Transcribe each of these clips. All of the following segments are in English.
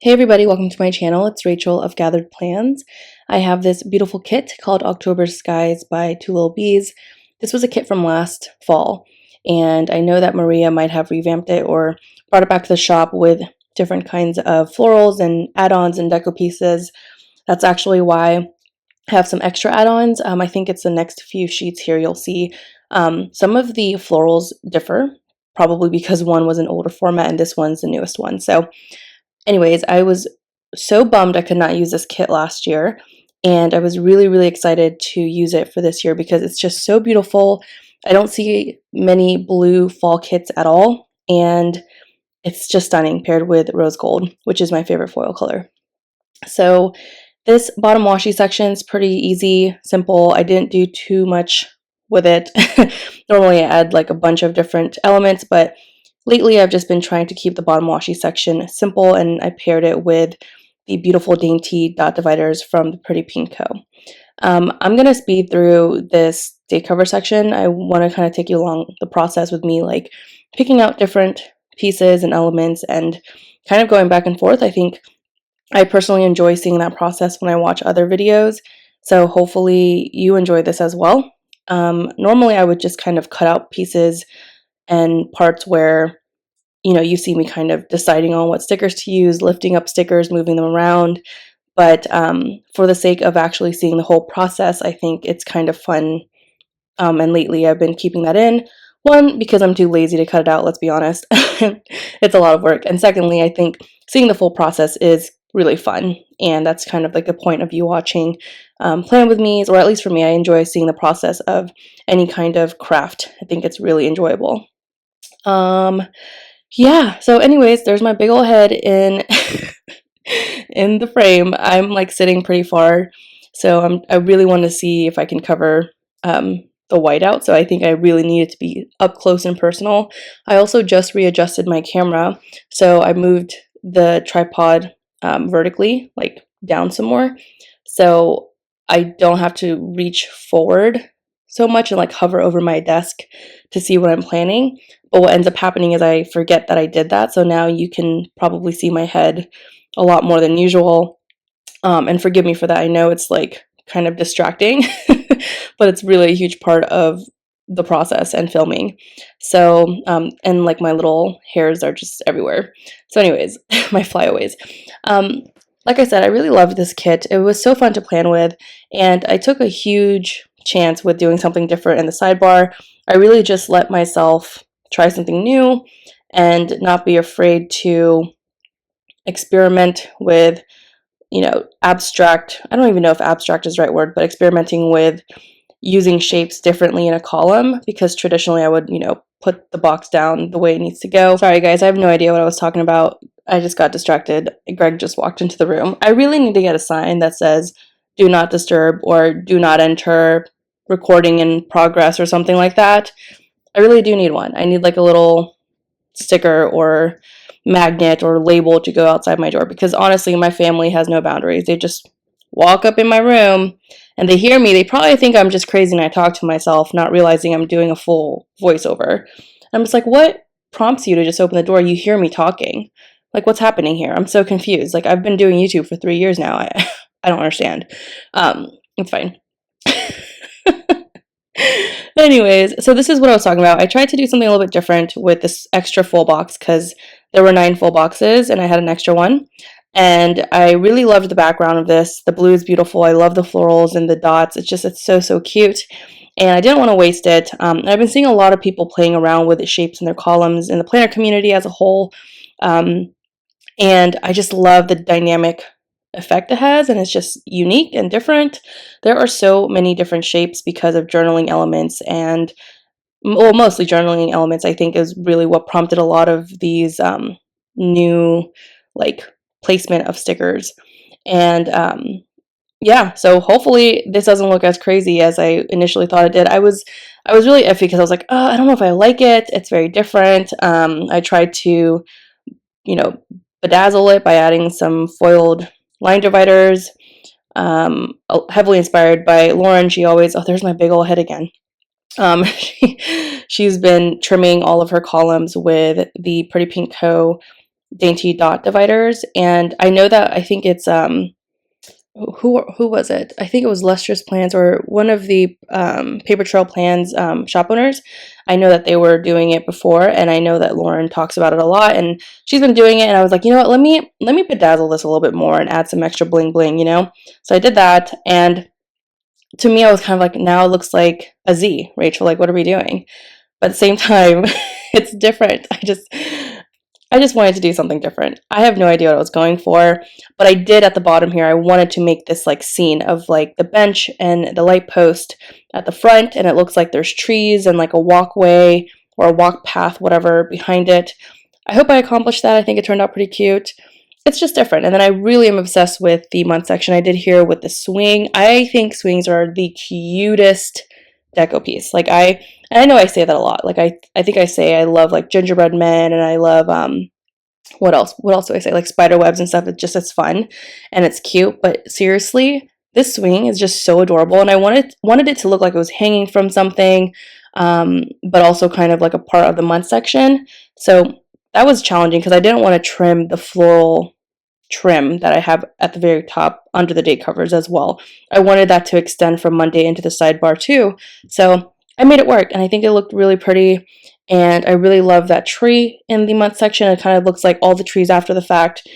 Hey everybody, welcome to my channel. It's Rachel of GatheredPlans. I have this beautiful kit called October Skies by twolilbees. This was a kit from last fall, and I know that Maria might have revamped it or brought it back to the shop with different kinds of florals and add-ons and deco pieces. That's actually why I have some extra add-ons. I think it's the next few sheets here you'll see. Some of the florals differ, probably because one was an older format and this one's the newest one. So anyways, I was so bummed I could not use this kit last year, and I was really excited to use it for this year because it's just so beautiful. I don't see many blue fall kits at all, and it's just stunning paired with rose gold, which is my favorite foil color. So this bottom washi section is pretty easy, simple. I didn't do too much with it. Normally I add like a bunch of different elements, but lately, I've just been trying to keep the bottom washi section simple, and I paired it with the beautiful dainty dot dividers from the Pretty Pink Co. I'm going to speed through this day cover section. I want to kind of take you along the process with me, like picking out different pieces and elements and kind of going back and forth. I think I personally enjoy seeing that process when I watch other videos, so hopefully you enjoy this as well. Normally, I would just kind of cut out pieces and parts where, you know, you see me kind of deciding on what stickers to use, lifting up stickers, moving them around. But for the sake of actually seeing the whole process, I think it's kind of fun. And lately I've been keeping that in. One, because I'm too lazy to cut it out, let's be honest. It's a lot of work. And secondly, I think seeing the full process is really fun. And that's kind of like the point of you watching Plan With Me's, or at least for me, I enjoy seeing the process of any kind of craft. I think it's really enjoyable. Yeah, so anyways, there's my big old head in in the frame. I'm like sitting pretty far, so I really want to see if I can cover the white out, so I think I really need it to be up close and personal. I also just readjusted my camera, so I moved the tripod vertically, like down some more, so I don't have to reach forward so much and like hover over my desk to see what I'm planning. But what ends up happening is I forget that I did that, so now you can probably see my head a lot more than usual. And forgive me for that. I know it's like kind of distracting, but it's really a huge part of the process and filming. So, and like my little hairs are just everywhere. So anyways, my flyaways. Like I said, I really loved this kit. It was so fun to plan with, and I took a huge chance with doing something different in the sidebar. I really just let myself try something new and not be afraid to experiment with, you know, abstract. I don't even know if abstract is the right word, but experimenting with using shapes differently in a column, because traditionally I would, you know, put the box down the way it needs to go. Sorry guys, I have no idea what I was talking about. I just got distracted. Greg just walked into the room. I really need to get a sign that says do not disturb or do not enter, recording in progress, or something like that. I really do need one. I need like a little sticker or magnet or label to go outside my door, because honestly my family has no boundaries. They just walk up in my room and they hear me. They probably think I'm just crazy and I talk to myself, not realizing I'm doing a full voiceover. I'm just like, what prompts you to just open the door? You hear me talking. Like, what's happening here? I'm so confused. Like, I've been doing YouTube for 3 years now. I don't understand. It's fine. Anyways, so this is what I was talking about. I tried to do something a little bit different with this extra full box because there were 9 full boxes and I had an extra one. And I really loved the background of this. The blue is beautiful. I love the florals and the dots. It's so cute. And I didn't want to waste it. I've been seeing a lot of people playing around with the shapes in their columns in the planner community as a whole. And I just love the dynamic effect it has, and it's just unique and different. There are so many different shapes because of journaling elements, and well, mostly journaling elements I think is really what prompted a lot of these new like placement of stickers. And yeah, so hopefully this doesn't look as crazy as I initially thought it did. I was really iffy because I was like, oh, I don't know if I like it. It's very different. I tried to, you know, bedazzle it by adding some foiled line dividers, heavily inspired by Lauren. She always, oh, there's my big old head again. She's been trimming all of her columns with the Pretty Pink Co. dainty dot dividers, and I know that I think it's who was it? I think it was Lustrous Plans or one of the Paper Trail Plans shop owners. I know that they were doing it before, and I know that Lauren talks about it a lot, and she's been doing it. And I was like, you know what? Let me bedazzle this a little bit more and add some extra bling bling, you know. So I did that, and to me, I was kind of like, now it looks like a Z, Rachel. Like, what are we doing? But at the same time, it's different. I just wanted to do something different. I have no idea what I was going for, but I did at the bottom here. I wanted to make this like scene of like the bench and the light post at the front, and it looks like there's trees and like a walkway or a walk path, whatever, behind it. I hope I accomplished that. I think it turned out pretty cute. It's just different. And then I really am obsessed with the month section I did here with the swing. I think swings are the cutest deco piece. Like I know I say that a lot. Like I think I say I love like gingerbread men, and I love what else? What else do I say? Like spider webs and stuff. It's fun and it's cute. But seriously, this swing is just so adorable, and I wanted it to look like it was hanging from something, but also kind of like a part of the month section. So that was challenging because I didn't want to trim the floral trim that I have at the very top under the date covers as well. I wanted that to extend from Monday into the sidebar too. So I made it work, and I think it looked really pretty. And I really love that tree in the month section. It kind of looks like all the trees after the fact,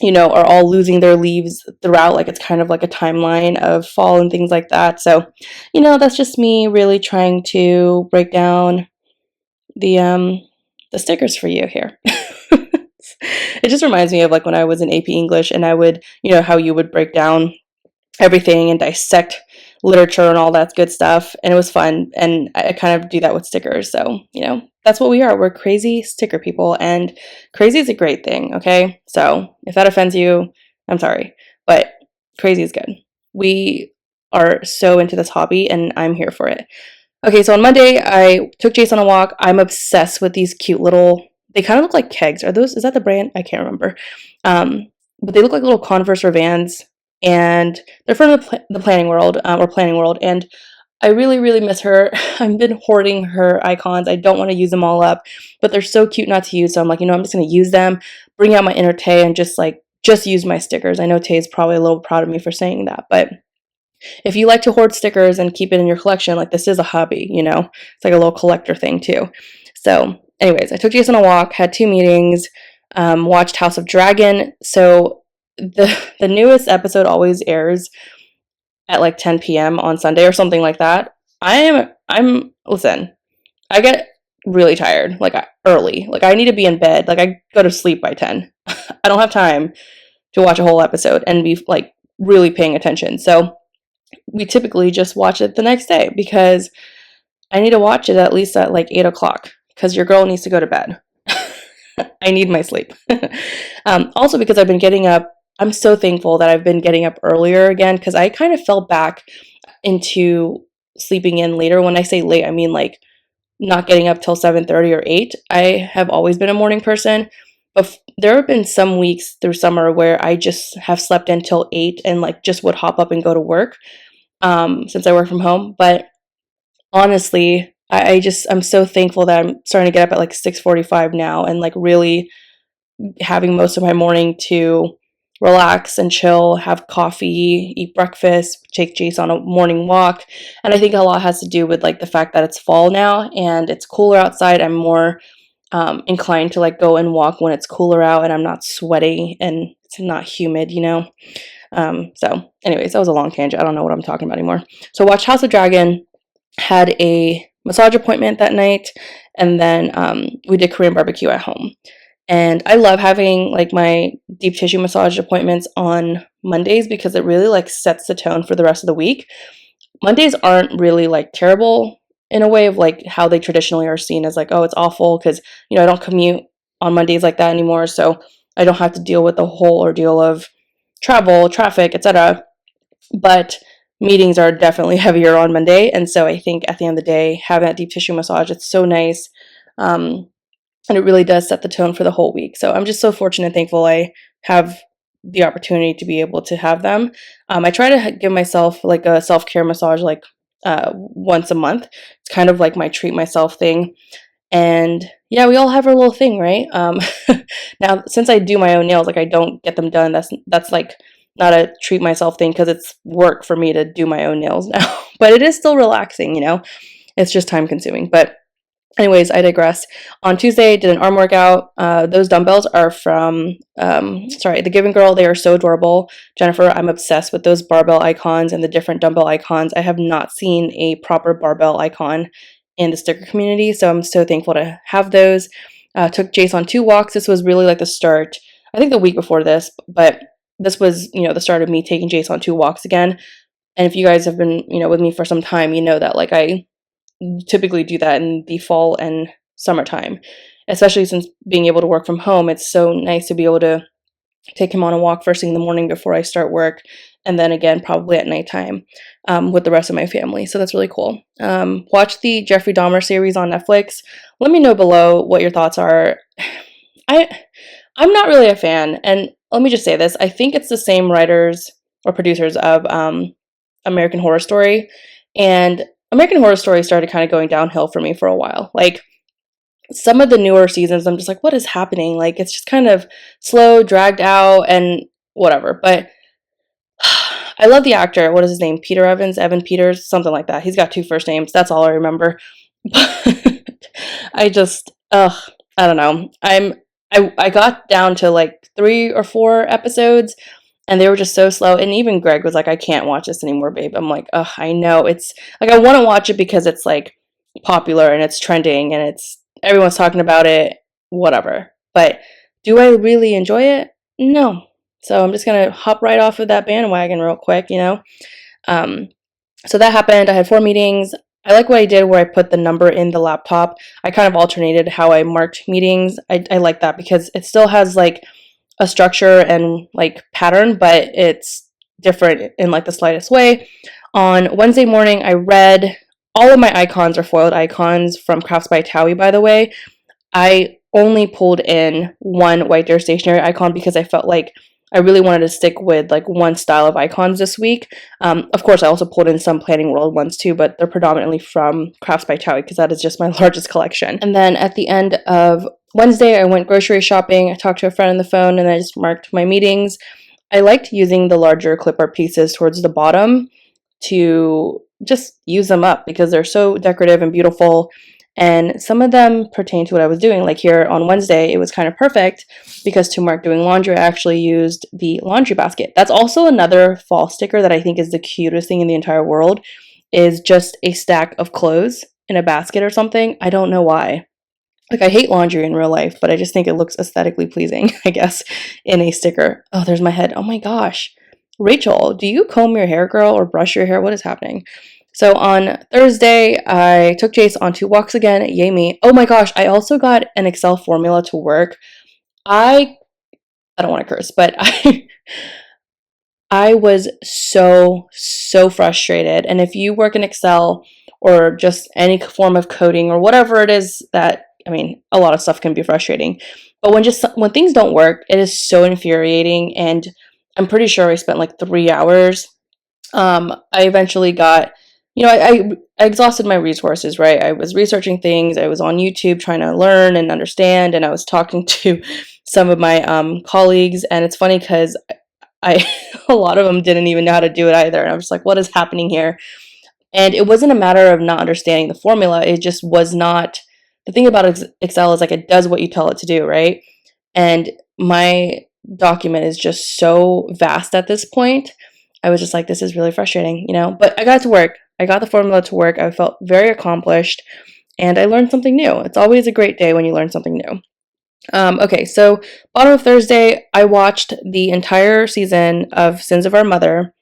you know, are all losing their leaves throughout. Like it's kind of like a timeline of fall and things like that. So, you know, that's just me really trying to break down the stickers for you here. It just reminds me of like when I was in AP English, and I would, you know, how you would break down everything and dissect literature and all that good stuff, and it was fun. And I kind of do that with stickers. So, you know, that's what we are. We're crazy sticker people, and crazy is a great thing. Okay, so if that offends you, I'm sorry, but crazy is good. We are so into this hobby, and I'm here for it. Okay, so on Monday I took Jace on a walk. I'm obsessed with these cute little, they kind of look like kegs. Is that the brand? I can't remember. But they look like little Converse or Vans, and they're from the planning world, or planning world. And I really, really miss her. I've been hoarding her icons. I don't want to use them all up, but they're so cute not to use. So I'm like, you know, I'm just going to use them, bring out my inner Tay, and just use my stickers. I know Tay is probably a little proud of me for saying that, but if you like to hoard stickers and keep it in your collection, like this is a hobby, you know, it's like a little collector thing too. So anyways, I took Jason a walk, had 2 meetings, watched House of Dragon. So the newest episode always airs at like 10 p.m. on Sunday or something like that. Listen, I get really tired, like early. Like I need to be in bed. Like I go to sleep by 10. I don't have time to watch a whole episode and be like really paying attention. So we typically just watch it the next day because I need to watch it at least at like 8 o'clock because your girl needs to go to bed. I need my sleep. Also because I've been getting up, I'm so thankful that I've been getting up earlier again because I kind of fell back into sleeping in later. When I say late, I mean like not getting up till 7:30 or 8. I have always been a morning person, but there have been some weeks through summer where I just have slept until 8 and like just would hop up and go to work since I work from home. But honestly, I'm so thankful that I'm starting to get up at like 6:45 now and like really having most of my morning to relax and chill, have coffee, eat breakfast, take Jace on a morning walk. And I think a lot has to do with like the fact that it's fall now and it's cooler outside. I'm more inclined to like go and walk when it's cooler out and I'm not sweaty and it's not humid, you know. So anyways, that was a long tangent. I don't know what I'm talking about anymore. So watched House of Dragon, had a massage appointment that night, and then we did Korean barbecue at home. And I love having like my deep tissue massage appointments on Mondays because it really like sets the tone for the rest of the week. Mondays aren't really like terrible in a way of like how they traditionally are seen as like, oh, it's awful because, you know, I don't commute on Mondays like that anymore. So I don't have to deal with the whole ordeal of travel, traffic, etc. But meetings are definitely heavier on Monday. And so I think at the end of the day, having that deep tissue massage, it's so nice. And it really does set the tone for the whole week. So I'm just so fortunate and thankful I have the opportunity to be able to have them. I try to give myself like a self-care massage like once a month. It's kind of like my treat myself thing. And yeah, we all have our little thing, right? Now, since I do my own nails, like I don't get them done. That's like not a treat myself thing because it's work for me to do my own nails now. But it is still relaxing, It's just time consuming. But anyways, I digress. On Tuesday, I did an arm workout. Those dumbbells are from, The Giving Girl. They are so adorable. Jennifer, I'm obsessed with those barbell icons and the different dumbbell icons. I have not seen a proper barbell icon in the sticker community, so I'm so thankful to have those. Took Jace on 2 walks. This was really like the start, I think the week before this, but this was, the start of me taking Jace on 2 walks again. And if you guys have been, with me for some time, you know that like I typically do that in the fall and summertime, especially since being able to work from home. It's so nice to be able to take him on a walk first thing in the morning before I start work, and then again probably at nighttime with the rest of my family. So that's really cool. Watch the Jeffrey Dahmer series on Netflix. Let me know below what your thoughts are. I'm not really a fan, and let me just say this. I think it's the same writers or producers of American Horror Story, and American Horror Story started kind of going downhill for me for a while. Like, some of the newer seasons, I'm just like, what is happening? Like, it's just kind of slow, dragged out, and whatever. But I love the actor. What is his name? Peter Evans? Evan Peters? Something like that. He's got 2 first names. That's all I remember. But I just, I don't know. I got down to like 3 or 4 episodes, and they were just so slow. And even Greg was like, I can't watch this anymore, babe. I'm like, ugh, I know. It's like, I want to watch it because it's like popular and it's trending and everyone's talking about it, whatever. But do I really enjoy it? No. So I'm just going to hop right off of that bandwagon real quick, So that happened. I had 4 meetings. I like what I did where I put the number in the laptop. I kind of alternated how I marked meetings. I like that because it still has like a structure and like pattern, but it's different in like the slightest way. On Wednesday morning, I read. All of my icons are foiled icons from Crafts by Towie, by the way. I only pulled in one White Deer stationery icon because I felt like I really wanted to stick with like one style of icons this week. Of course, I also pulled in some Planning World ones too, but they're predominantly from Crafts by Towie because that is just my largest collection. And then at the end of Wednesday, I went grocery shopping. I talked to a friend on the phone, and I just marked my meetings. I liked using the larger clip art pieces towards the bottom to just use them up because they're so decorative and beautiful. And some of them pertain to what I was doing. Like here on Wednesday, it was kind of perfect because to mark doing laundry, I actually used the laundry basket. That's also another fall sticker that I think is the cutest thing in the entire world, is just a stack of clothes in a basket or something. I don't know why. Like, I hate laundry in real life, but I just think it looks aesthetically pleasing, I guess, in a sticker. Oh, there's my head. Oh my gosh. Rachel, do you comb your hair, girl, or brush your hair? What is happening? So on Thursday, I took Jace on 2 walks again. Yay me. Oh my gosh, I also got an Excel formula to work. I don't want to curse, but I was so frustrated. And if you work in Excel or just any form of coding or whatever it is that, a lot of stuff can be frustrating. But when things don't work, it is so infuriating. And I'm pretty sure I spent like 3 hours. I eventually got, I exhausted my resources, right? I was researching things. I was on YouTube trying to learn and understand. And I was talking to some of my colleagues. And it's funny because a lot of them didn't even know how to do it either. And I was like, what is happening here? And it wasn't a matter of not understanding the formula. It just was not. The thing about Excel is like it does what you tell it to do, right? And my document is just so vast at this point. I was just like, this is really frustrating, But I got it to work. I got the formula to work. I felt very accomplished, and I learned something new. It's always a great day when you learn something new. Okay, so bottom of Thursday, I watched the entire season of Sins of Our Mother.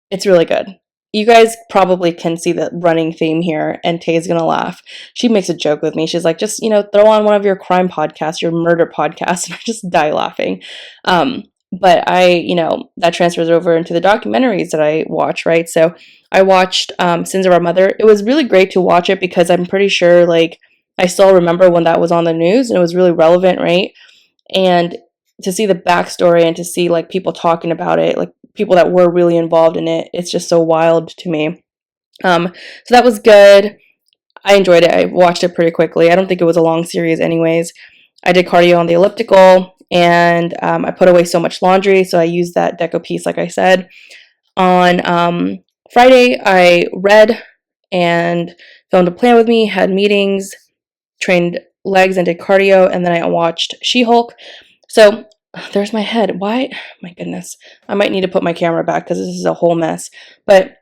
It's really good. You guys probably can see the running theme here, and Tay's gonna laugh. She makes a joke with me. She's like, just, throw on one of your crime podcasts, your murder podcasts, and I just die laughing. But that transfers over into the documentaries that I watch, right? So I watched Sins of Our Mother. It was really great to watch it because I'm pretty sure, like, I still remember when that was on the news, and it was really relevant, right? And to see the backstory and to see, like, people talking about it, like, people that were really involved in it, it's just so wild to me. So that was good. I enjoyed it. I watched it pretty quickly. I don't think it was a long series anyways. I did cardio on the elliptical, and I put away so much laundry, so I used that deco piece like I said. On Friday, I read and filmed a plan with me, had meetings, trained legs and did cardio, and then I watched She-Hulk. So there's my head. Why? My goodness. I might need to put my camera back because this is a whole mess. But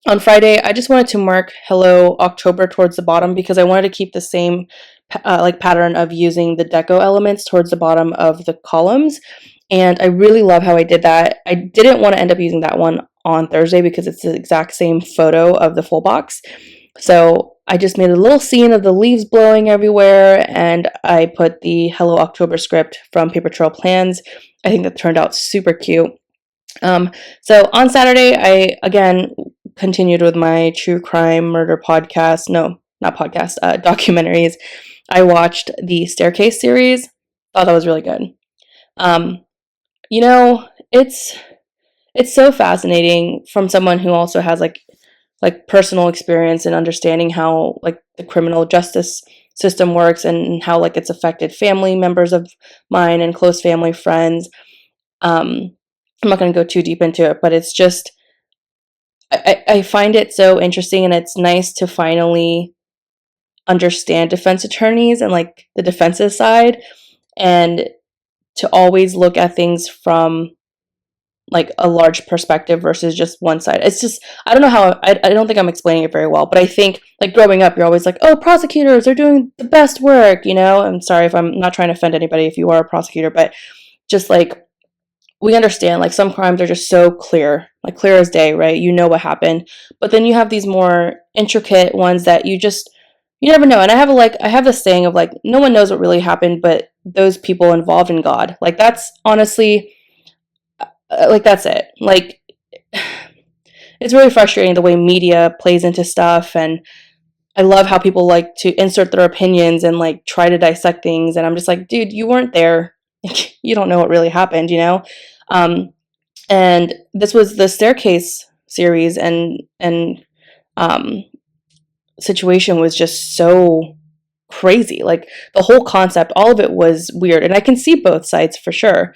on Friday, I just wanted to mark Hello October towards the bottom because I wanted to keep the same pattern of using the deco elements towards the bottom of the columns. And I really love how I did that. I didn't want to end up using that one on Thursday because it's the exact same photo of the full box. So I just made a little scene of the leaves blowing everywhere, and I put the Hello October script from Paper Trail Plans. I think that turned out super cute. So on Saturday, I again continued with my true crime murder podcast. No, not podcast, documentaries. I watched the Staircase series. Thought that was really good. You know, it's so fascinating from someone who also has like personal experience and understanding how like the criminal justice system works and how like it's affected family members of mine and close family friends. I'm not going to go too deep into it, but it's just I find it so interesting, and it's nice to finally understand defense attorneys and like the defensive side, and to always look at things from like a large perspective versus just one side. It's just, I don't know how, I don't think I'm explaining it very well, but I think like growing up, you're always like, oh, prosecutors are doing the best work, you know? I'm sorry if I'm not trying to offend anybody if you are a prosecutor, but just like, we understand like some crimes are just so clear, like clear as day, right? You know what happened. But then you have these more intricate ones that you never know. And I have this saying of like, no one knows what really happened, but those people involved in God. Like that's honestly, like that's it. Like it's really frustrating the way media plays into stuff, and I love how people like to insert their opinions and like try to dissect things, and I'm just like, dude, you weren't there. You don't know what really happened, you know? And this was the Staircase series, and situation was just so crazy. Like the whole concept, all of it was weird, and I can see both sides for sure.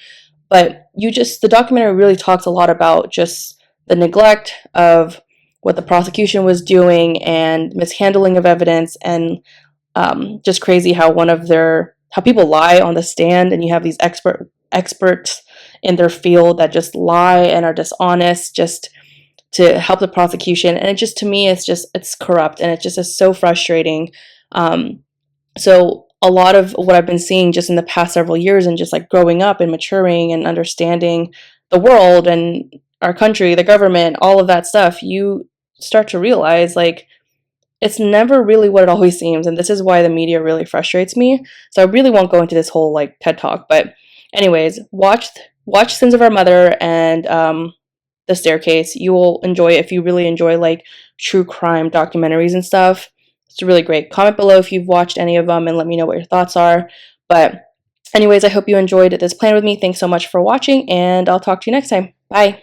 But the documentary really talks a lot about just the neglect of what the prosecution was doing and mishandling of evidence, and just crazy how how people lie on the stand, and you have these experts in their field that just lie and are dishonest just to help the prosecution. And it just, to me, it's corrupt, and it just is so frustrating. So a lot of what I've been seeing just in the past several years, and just like growing up and maturing and understanding the world and our country, the government, all of that stuff, you start to realize like it's never really what it always seems. And this is why the media really frustrates me. So I really won't go into this whole like TED Talk, but anyways, watch Sins of Our Mother and The Staircase. You will enjoy it if you really enjoy like true crime documentaries and stuff. It's really great. Comment below if you've watched any of them and let me know what your thoughts are. But anyways, I hope you enjoyed this plan with me. Thanks so much for watching, and I'll talk to you next time. Bye.